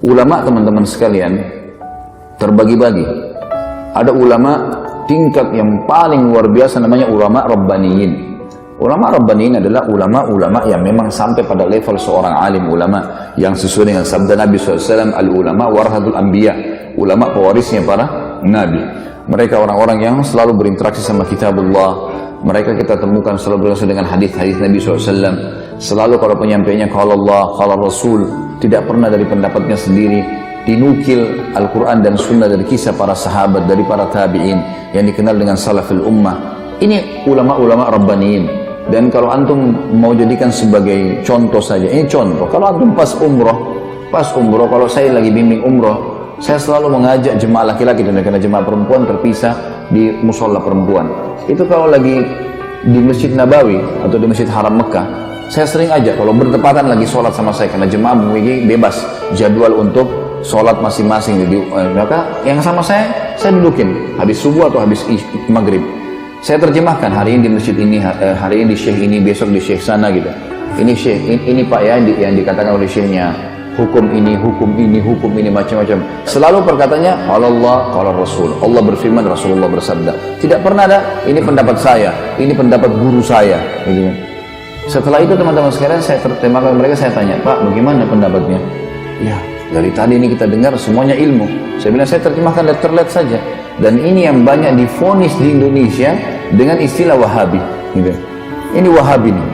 Ulama teman-teman sekalian terbagi-bagi. Ada ulama tingkat yang paling luar biasa namanya ulama rabbaniyin. Ulama rabbaniyin adalah ulama-ulama yang memang sampai pada level seorang alim ulama yang sesuai dengan sabda Nabi SAW, al-ulama warahatul anbiya, ulama pewarisnya para nabi. Mereka orang-orang yang selalu berinteraksi sama kitabullah. Mereka kita temukan selalu berinteraksi dengan hadis-hadis Nabi SAW. Selalu kalau penyampainya kalau Allah, kalau Rasul, tidak pernah dari pendapatnya sendiri, dinukil Al-Quran dan Sunnah dari kisah para sahabat, dari para tabi'in yang dikenal dengan salafil ummah. Ini ulama-ulama rabbaniyin. Dan kalau antum mau jadikan sebagai contoh saja, ini contoh. Kalau antum pas umroh, kalau saya lagi bimbing umroh, saya selalu mengajak jemaah laki-laki dan karena jemaah perempuan terpisah di musola perempuan. Itu kalau lagi di Masjid Nabawi atau di Masjid Haram Mekah, saya sering ajak kalau bertepatan lagi sholat sama saya karena jemaah memiliki bebas jadwal untuk sholat masing-masing. Jadi maka yang sama saya dudukin habis subuh atau habis maghrib. Saya terjemahkan hari ini di masjid ini, hari ini di syekh ini, besok di syekh sana gitu. Ini syekh, ini pak ya yang dikatakan oleh syekhnya. Hukum ini macam-macam. Selalu perkataannya Allah, kalau Rasul. Allah berfirman, Rasulullah bersabda. Tidak pernah ada ini pendapat saya, ini pendapat guru saya. Gitu. Setelah itu teman-teman sekalian saya terjemahkan mereka, saya tanya, Pak, bagaimana pendapatnya? Ya, dari tadi ini kita dengar semuanya ilmu. Saya bilang saya terjemahkan letterlet saja. Dan ini yang banyak divonis di Indonesia dengan istilah Wahabi. Gitu. Ini Wahabi nih.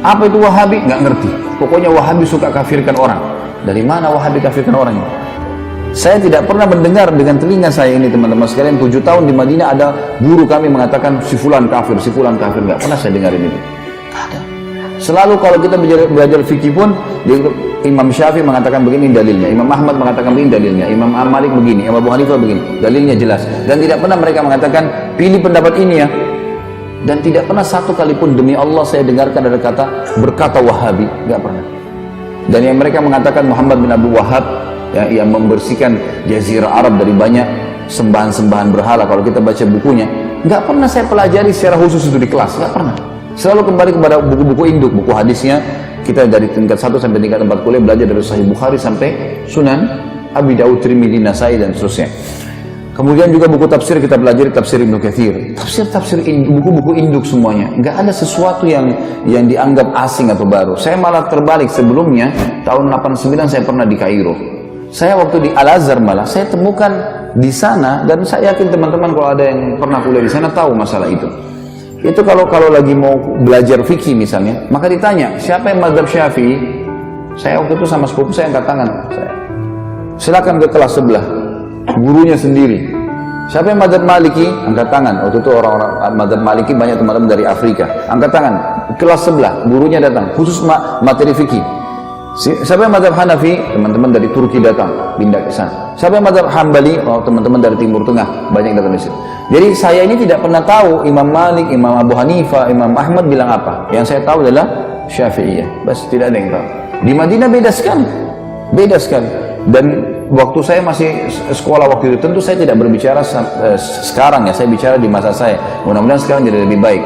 Apa itu Wahabi? Nggak ngerti. Pokoknya Wahabi suka kafirkan orang. Dari mana Wahabi kafirkan orang ini? Saya tidak pernah mendengar dengan telinga saya ini teman-teman sekalian. 7 tahun di Madinah ada guru kami mengatakan si fulan kafir, si fulan kafir. Nggak pernah saya dengar ini. Ada. Selalu kalau kita belajar fikih pun Imam Syafi'i mengatakan begini dalilnya, Imam Ahmad mengatakan begini dalilnya, Imam Malik begini, Imam Abu Hanifah begini, dalilnya jelas. Dan tidak pernah mereka mengatakan pilih pendapat ini ya. Dan tidak pernah satu kali pun demi Allah saya dengarkan ada kata berkata Wahabi, nggak pernah. Dan yang mereka mengatakan Muhammad bin Abdul Wahhab ya, yang membersihkan Jazirah Arab dari banyak sembahan-sembahan berhala. Kalau kita baca bukunya, nggak pernah saya pelajari secara khusus itu di kelas, nggak pernah. Selalu kembali kepada buku-buku induk, buku hadisnya. Kita dari tingkat 1 sampai tingkat 4 kuliah belajar dari Sahih Bukhari sampai Sunan Abi Daud, Tirmidzi, Nasai dan seterusnya. Kemudian juga buku tafsir kita pelajari tafsir Ibnu Katsir, tafsir buku-buku induk semuanya. Nggak ada sesuatu yang dianggap asing atau baru. Saya malah terbalik, sebelumnya tahun 89 saya pernah di Kairo. Saya waktu di Al Azhar malah saya temukan di sana, dan saya yakin teman-teman kalau ada yang pernah kuliah di sana tahu masalah itu. Itu kalau lagi mau belajar fikih misalnya, maka ditanya siapa yang mazhab Syafi'i. Saya waktu itu sama sepupu saya angkat tangan. Silakan ke kelas sebelah, gurunya sendiri. Siapa yang mazhab Maliki? Angkat tangan. Waktu itu orang-orang mazhab Maliki banyak teman-teman dari Afrika. Angkat tangan. Kelas sebelah, gurunya datang, khusus materi fikih. Siapa yang mazhab Hanafi? Teman-teman dari Turki datang, pindah ke sana. Siapa yang mazhab Hambali? Oh, teman-teman dari Timur Tengah, banyak datang di sini. Jadi saya ini tidak pernah tahu Imam Malik, Imam Abu Hanifah, Imam Ahmad bilang apa. Yang saya tahu adalah Syafi'iyah. Bas, tidak ada yang tahu. Di Madinah beda sekali. Dan waktu saya masih sekolah waktu itu, tentu saya tidak berbicara sekarang ya, saya bicara di masa saya. Mudah-mudahan sekarang jadi lebih baik.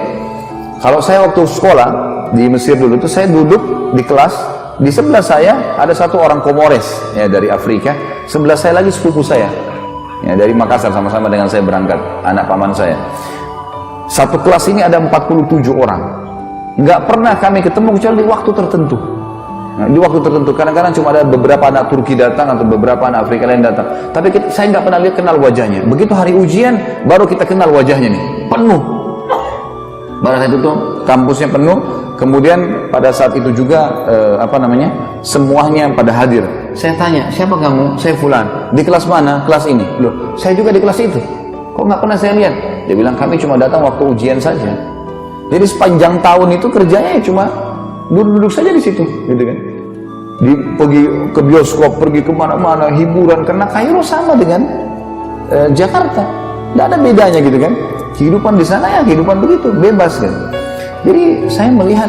Kalau saya waktu sekolah di Mesir dulu itu, saya duduk di kelas, di sebelah saya ada satu orang Komores ya dari Afrika, sebelah saya lagi sepupu saya. Ya, dari Makassar, sama-sama dengan saya berangkat, anak paman saya. Satu kelas ini ada 47 orang. Nggak pernah kami ketemu kecuali di waktu tertentu. Nah, di waktu tertentu, kadang-kadang cuma ada beberapa anak Turki datang atau beberapa anak Afrika lain datang. Tapi saya nggak pernah kenal wajahnya. Begitu hari ujian, baru kita kenal wajahnya nih. Penuh. Pada saat itu kampusnya penuh. Kemudian pada saat itu juga semuanya pada hadir. Saya tanya, siapa kamu? Saya fulan. Di kelas mana? Kelas ini. Loh, saya juga di kelas itu. Kok nggak pernah saya lihat? Dia bilang kami cuma datang waktu ujian saja. Jadi sepanjang tahun itu kerjanya cuma duduk-duduk saja di situ, gitu kan? Pergi ke bioskop, pergi kemana-mana, hiburan. Karena Kairo sama dengan Jakarta, nggak ada bedanya gitu kan? Kehidupan di sana ya kehidupan begitu, bebas kan? Jadi saya melihat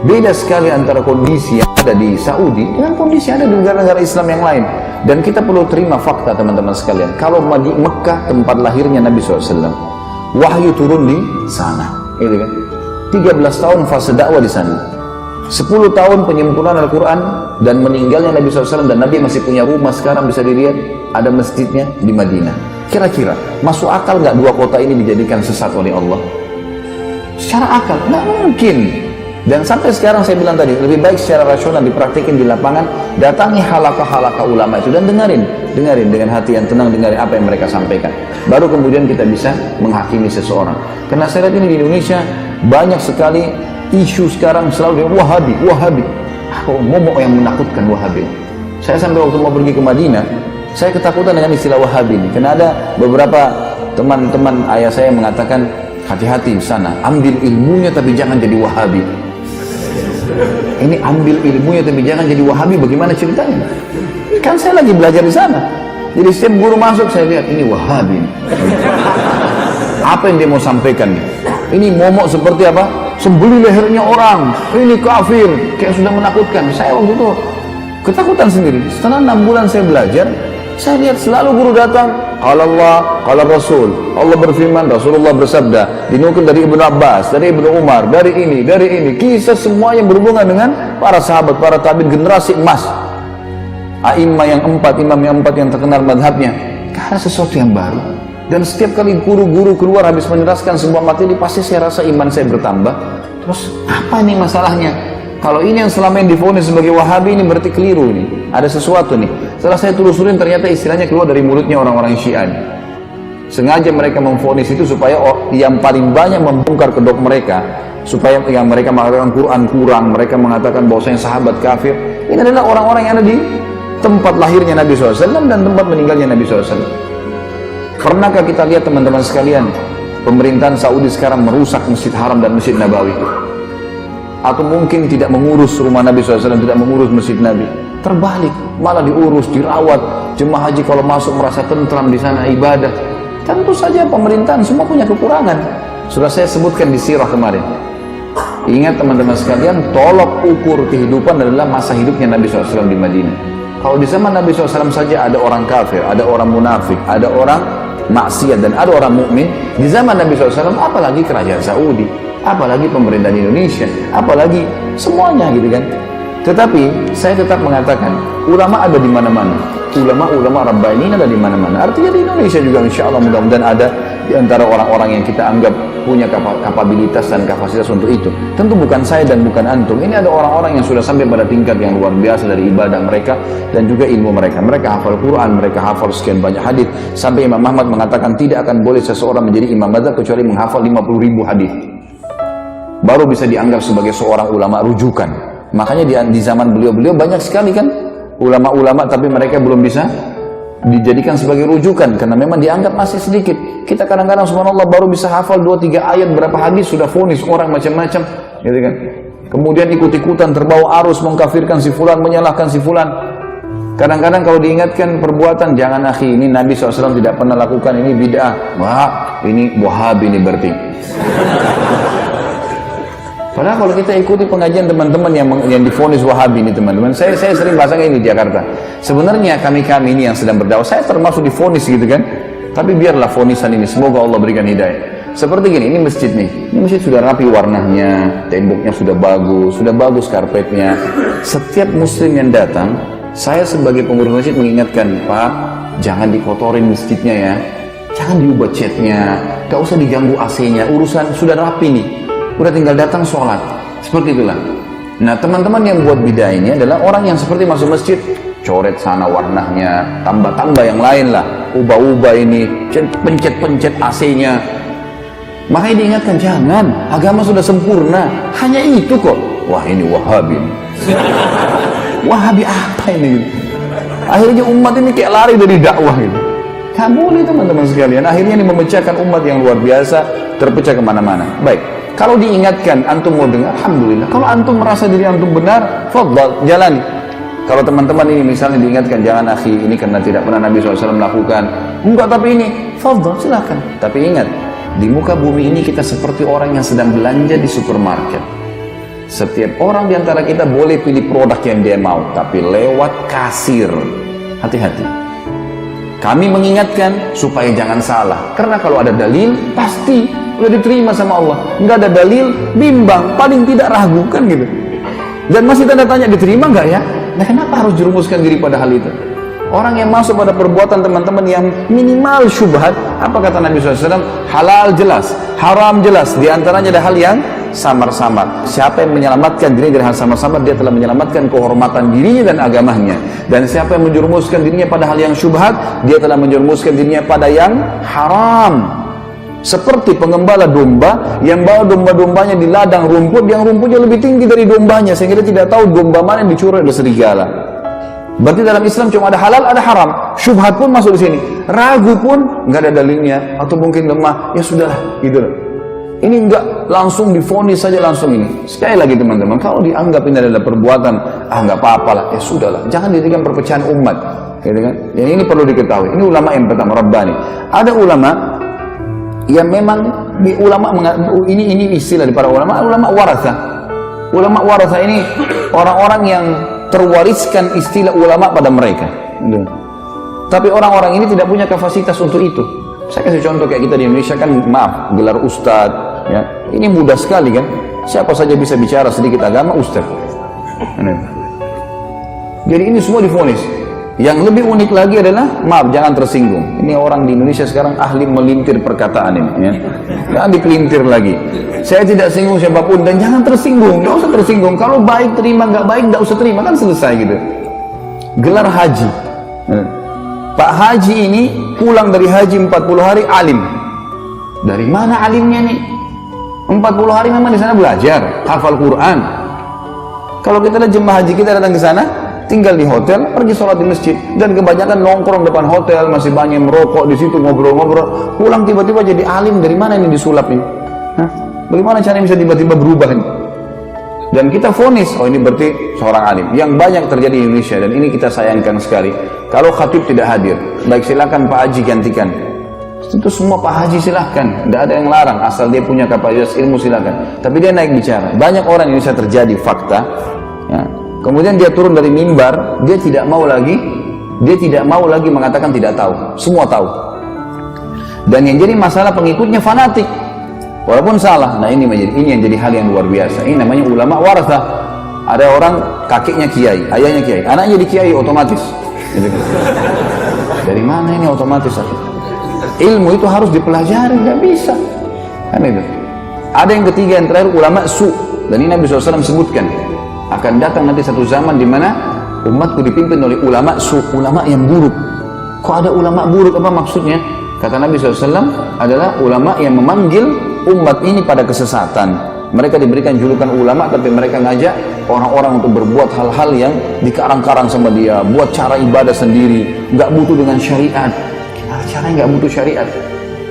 beda sekali antara kondisi yang ada di Saudi dengan kondisi yang ada di negara-negara Islam yang lain. Dan kita perlu terima fakta teman-teman sekalian. Kalau di Mekah tempat lahirnya Nabi SAW, wahyu turun di sana, gitu kan? 13 tahun fase dakwah di sana. 10 tahun penyempurnaan Al-Quran dan meninggalnya Nabi SAW, dan Nabi masih punya rumah sekarang bisa dilihat, ada masjidnya di Madinah. Kira-kira masuk akal nggak 2 kota ini dijadikan sesat oleh Allah? Secara akal nggak mungkin. Dan sampai sekarang saya bilang tadi, lebih baik secara rasional dipraktikin di lapangan, datangi halaqah-halaqah ulama itu dan dengerin dengan hati yang tenang, dengerin apa yang mereka sampaikan. Baru kemudian kita bisa menghakimi seseorang. Karena saya lihat ini di Indonesia banyak sekali isu sekarang selalu dia Wahabi. Momok yang menakutkan Wahabi. Saya sampai waktu mau pergi ke Madinah, saya ketakutan dengan istilah Wahabi ini. Karena ada beberapa teman-teman ayah saya yang mengatakan, hati-hati di sana, ambil ilmunya tapi jangan jadi Wahabi. Ini ambil ilmunya tapi jangan jadi Wahabi, bagaimana ceritanya? Kan saya lagi belajar di sana. Jadi setiap guru masuk saya lihat ini Wahabi. Apa yang dia mau sampaikan nih? Ini momok seperti apa? Sembeli lehernya orang, ini kafir, kayak sudah menakutkan. Saya waktu itu ketakutan sendiri. Setelah 6 bulan saya belajar, saya lihat selalu guru datang, qala Allah, qala Rasul. Allah berfirman, Rasulullah bersabda, dinukil dari Ibnu Abbas, dari Ibnu Umar, dari ini. Kisah semua yang berhubungan dengan para sahabat, para tabi'in, generasi emas. Imam yang 4 yang terkenal madhabnya. Karena sesuatu yang baru. Dan setiap kali guru-guru keluar habis menjelaskan sebuah materi, pasti saya rasa iman saya bertambah. Terus apa nih masalahnya? Kalau ini yang selama ini divonis sebagai Wahabi, ini berarti keliru nih. Ada sesuatu nih. Setelah saya telusurin, ternyata istilahnya keluar dari mulutnya orang-orang Syiah. Sengaja mereka memvonis itu supaya yang paling banyak membongkar kedok mereka, supaya yang mereka mengatakan Quran kurang, mereka mengatakan bahwasanya sahabat kafir. Ini adalah orang-orang yang ada di tempat lahirnya Nabi SAW dan tempat meninggalnya Nabi SAW. Pernahkah kita lihat teman-teman sekalian, pemerintahan Saudi sekarang merusak Masjid Haram dan Masjid Nabawi? Atau mungkin tidak mengurus rumah Nabi SAW, tidak mengurus Masjid Nabi? Terbalik, malah diurus, dirawat. Jemaah haji kalau masuk merasa tentram di sana ibadah. Tentu saja pemerintahan semua punya kekurangan. Sudah saya sebutkan di sirah kemarin. Ingat teman-teman sekalian, tolok ukur kehidupan adalah masa hidupnya Nabi SAW di Madinah. Kalau di zaman Nabi SAW saja ada orang kafir, ada orang munafik, ada orang maksiat dan ada orang mukmin, di zaman Nabi SAW apalagi kerajaan Saudi, apalagi pemerintahan Indonesia, apalagi semuanya gitu kan. Tetapi saya tetap mengatakan ulama ada di mana-mana, ulama rabbani ada di mana-mana. Artinya di Indonesia juga insya Allah mudah-mudahan ada di antara orang-orang yang kita anggap punya kapabilitas dan kapasitas untuk itu. Tentu bukan saya dan bukan antum. Ini ada orang-orang yang sudah sampai pada tingkat yang luar biasa dari ibadah mereka dan juga ilmu mereka. Mereka hafal Quran, mereka hafal sekian banyak hadis. Sampai Imam Ahmad mengatakan tidak akan boleh seseorang menjadi imam mazhab kecuali menghafal 50.000 hadis. Baru bisa dianggap sebagai seorang ulama rujukan. Makanya di zaman beliau banyak sekali kan ulama-ulama, tapi mereka belum bisa dijadikan sebagai rujukan karena memang dianggap masih sedikit. Kita kadang-kadang subhanallah baru bisa hafal 2-3 ayat, berapa hadis sudah vonis orang macam-macam gitu kan. Kemudian ikut-ikutan terbawa arus mengkafirkan si fulan, menyalahkan si fulan. Kadang-kadang kalau diingatkan perbuatan, jangan akhi, ini Nabi SAW tidak pernah lakukan, ini bid'ah. Wah, ini Wahabi ini berarti. Padahal kalau kita ikuti pengajian teman-teman yang divonis Wahabi ini teman-teman, saya sering bahasanya ini di Jakarta. Sebenarnya kami ini yang sedang berdakwah, saya termasuk divonis gitu kan. Tapi biarlah vonisan ini, semoga Allah berikan hidayah. Seperti gini, ini masjid nih. Ini masjid sudah rapi warnanya, temboknya sudah bagus karpetnya. Setiap muslim yang datang, saya sebagai pengurus masjid mengingatkan, Pak, jangan dikotorin masjidnya ya. Jangan diubah catnya, gak usah diganggu AC-nya. Urusan sudah rapi nih. Udah tinggal datang sholat, seperti itulah. Nah teman-teman yang buat bidah ini adalah orang yang seperti masuk masjid, coret sana warnanya, tambah-tambah yang lain lah, ubah-ubah ini, pencet-pencet AC-nya. Makanya diingatkan, jangan, agama sudah sempurna, hanya itu kok. Wah ini Wahabi. Wahabi apa ini? Akhirnya umat ini kayak lari dari dakwah gitu. Gak boleh teman-teman sekalian, akhirnya ini memecahkan umat yang luar biasa, terpecah kemana-mana. Baik. Kalau diingatkan, antum mau dengar, alhamdulillah. Kalau antum merasa diri antum benar, fadhal, jalani. Kalau teman-teman ini misalnya diingatkan, jangan akhi, ini karena tidak pernah Nabi SAW melakukan. Enggak, tapi ini, fadhal, silakan. Tapi ingat, di muka bumi ini kita seperti orang yang sedang belanja di supermarket. Setiap orang di antara kita boleh pilih produk yang dia mau, tapi lewat kasir. Hati-hati. Kami mengingatkan supaya jangan salah. Karena kalau ada dalil, pasti udah diterima sama Allah. Nggak ada dalil, bimbang, paling tidak ragu kan gitu. Dan masih tanda tanya, diterima nggak ya? Nah, kenapa harus jerumuskan diri pada hal itu? Orang yang masuk pada perbuatan teman-teman yang minimal syubhat, apa kata Nabi SAW? Halal jelas, haram jelas. Di antaranya ada hal yang samar-samar. Siapa yang menyelamatkan dirinya dari hal samar-samar, dia telah menyelamatkan kehormatan dirinya dan agamanya. Dan siapa yang menjerumuskan dirinya pada hal yang syubhat, dia telah menjerumuskan dirinya pada yang haram. Seperti pengembala domba yang bawa domba-dombanya di ladang rumput, yang rumputnya lebih tinggi dari dombanya, sehingga dia tidak tahu domba mana yang dicuri oleh serigala. Berarti dalam Islam cuma ada halal, ada haram. Syubhat pun masuk di sini. Ragu pun nggak ada dalilnya, atau mungkin lemah, ya sudahlah, gitu loh. Ini enggak langsung divonis saja langsung ini. Sekali lagi teman-teman, kalau dianggap ini adalah perbuatan, nggak apa-apalah, ya sudahlah. Jangan dijadikan perpecahan umat, gitu kan? Yang ini perlu diketahui. Ini ulama yang pertama, Rabbani. Ada ulama yang memang ini istilah di para ulama waratha. Ulama waratha ini orang-orang yang terwariskan istilah ulama pada mereka. Tapi orang-orang ini tidak punya kapasitas untuk itu. Saya kasih contoh kayak kita di Indonesia kan, maaf, gelar ustad, ya, ini mudah sekali kan. Siapa saja bisa bicara sedikit agama, ustad. Jadi ini semua divonis. Yang lebih unik lagi adalah, maaf, jangan tersinggung. Ini orang di Indonesia sekarang ahli melintir perkataan ini, ya. Jangan dipelintir lagi. Saya tidak singgung siapapun, dan jangan tersinggung, nggak usah tersinggung. Kalau baik terima, nggak baik nggak usah terima, kan selesai gitu. Gelar haji. Pak Haji ini pulang dari haji 40 hari alim. Dari mana alimnya nih? 40 hari memang di sana belajar, hafal Quran. Kalau kita lihat jemaah haji kita datang ke sana, tinggal di hotel, pergi sholat di masjid, dan kebanyakan nongkrong depan hotel, masih banyak merokok di situ, ngobrol-ngobrol. Pulang tiba-tiba jadi alim. Dari mana ini disulap ini? Bagaimana caranya bisa tiba-tiba berubah ini? Dan kita vonis, oh ini berarti seorang alim. Yang banyak terjadi di Indonesia, dan ini kita sayangkan sekali. Kalau khatib tidak hadir, baik silakan Pak Haji gantikan. Itu semua Pak Haji silahkan, tidak ada yang larang, asal dia punya kapasitas ilmu silakan. Tapi dia naik bicara. Banyak orang di Indonesia terjadi fakta, ya. Kemudian dia turun dari mimbar, dia tidak mau lagi mengatakan tidak tahu, semua tahu. Dan yang jadi masalah pengikutnya fanatik, walaupun salah. Nah ini yang jadi hal yang luar biasa. Ini namanya ulama waratha. Ada orang kakeknya kiai, ayahnya kiai, anaknya jadi kiai otomatis. Dari mana ini otomatis? Ilmu itu harus dipelajari, nggak bisa. Kan itu. Ada yang ketiga, yang terakhir, ulama su. Dan ini Nabi SAW sebutkan, akan datang nanti satu zaman di mana umatku dipimpin oleh ulama su, ulama yang buruk. Kok ada ulama buruk, apa maksudnya? Kata Nabi SAW adalah ulama yang memanggil umat ini pada kesesatan. Mereka diberikan julukan ulama, tapi mereka ngajak orang-orang untuk berbuat hal-hal yang dikarang-karang sama dia, buat cara ibadah sendiri, nggak butuh dengan syariat. Gimana caranya nggak butuh syariat?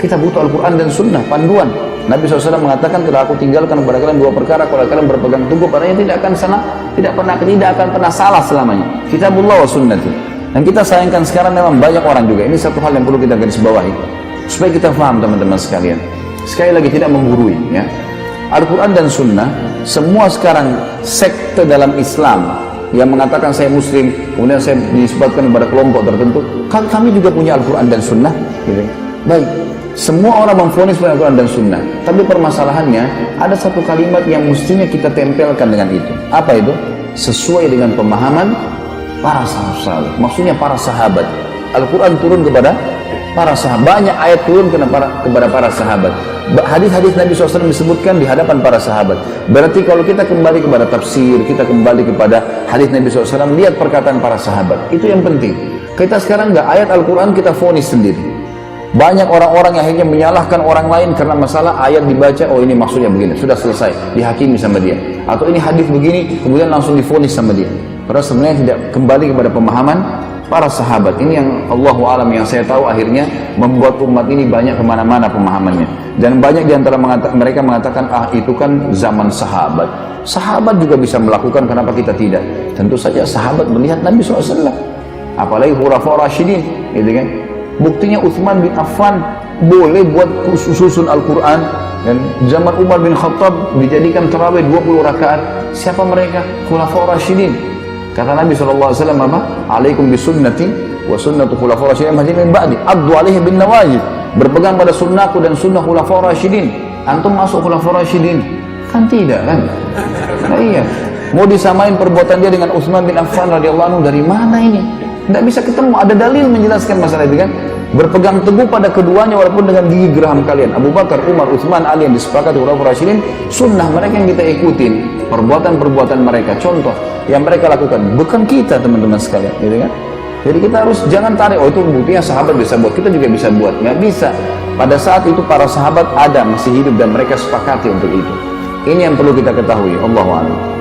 Kita butuh Al-Quran dan Sunnah, panduan. Nabi SAW mengatakan, telah aku tinggalkan kepada kalian dua perkara, kalau kalian berpegang teguh padanya tidak akan pernah salah selamanya. Kitabullah wa sunnati. Dan kita sayangkan sekarang memang banyak orang juga. Ini satu hal yang perlu kita garis bawahi, supaya kita paham teman-teman sekalian. Sekali lagi, tidak menggurui, ya. Al-Quran dan Sunnah, semua sekarang sekte dalam Islam yang mengatakan saya Muslim, kemudian saya disebutkan kepada kelompok tertentu, kami juga punya Al-Quran dan Sunnah, gitu. Baik, semua orang memvonis punya Al-Quran dan Sunnah, tapi permasalahannya ada satu kalimat yang mestinya kita tempelkan dengan itu. Apa itu? Sesuai dengan pemahaman para sahabat. Maksudnya para sahabat. Al-Quran turun kepada para sahabat, banyak ayat turun kepada para sahabat. Hadis-hadis Nabi SAW disebutkan di hadapan para sahabat. Berarti kalau kita kembali kepada tafsir, kita kembali kepada hadis Nabi SAW, lihat perkataan para sahabat. Itu yang penting. Kita sekarang nggak ayat Al-Quran kita vonis sendiri. Banyak orang-orang yang akhirnya menyalahkan orang lain karena masalah ayat dibaca, oh ini maksudnya begini, sudah selesai, dihakimi sama dia. Atau ini hadis begini, kemudian langsung divonis sama dia. Padahal sebenarnya tidak kembali kepada pemahaman para sahabat. Ini yang Allahu alam, yang saya tahu akhirnya membuat umat ini banyak kemana-mana pemahamannya. Dan banyak di antara mereka mengatakan, itu kan zaman sahabat. Sahabat juga bisa melakukan, kenapa kita tidak? Tentu saja sahabat melihat Nabi SAW. Apalagi khulafaur rasyidin, gitu kan? Buktinya Utsman bin Affan boleh buat susun Al-Quran, dan zaman Umar bin Khattab dijadikan tarawih 20 rakaat. Siapa mereka? Khulafaur rasyidin. Kata Nabi SAW apa? Alaikum bisunnati wa sunnatu khulafaur rasyidin min ba'di addu alaihi bin nawajid. Berpegang pada sunnahku dan sunnah khulafaur rasyidin. Antum masuk khulafaur rasyidin? Kan tidak kan? Nah iya. Mau disamain perbuatan dia dengan Utsman bin Affan radhiyallahu anhu, dari mana ini? Tidak bisa ketemu, ada dalil menjelaskan masalah itu kan. Berpegang teguh pada keduanya walaupun dengan gigi geraham kalian. Abu Bakar, Umar, Utsman, Ali yang disepakati Khulafaur Rasyidin, sunnah mereka yang kita ikutin, perbuatan-perbuatan mereka, contoh yang mereka lakukan, bukan kita teman-teman sekalian, gitu kan? Jadi kita harus jangan tarik, oh itu buktinya sahabat bisa buat, kita juga bisa buat. Nggak bisa. Pada saat itu para sahabat ada, masih hidup dan mereka sepakati untuk itu. Ini yang perlu kita ketahui. Allahu a'lam.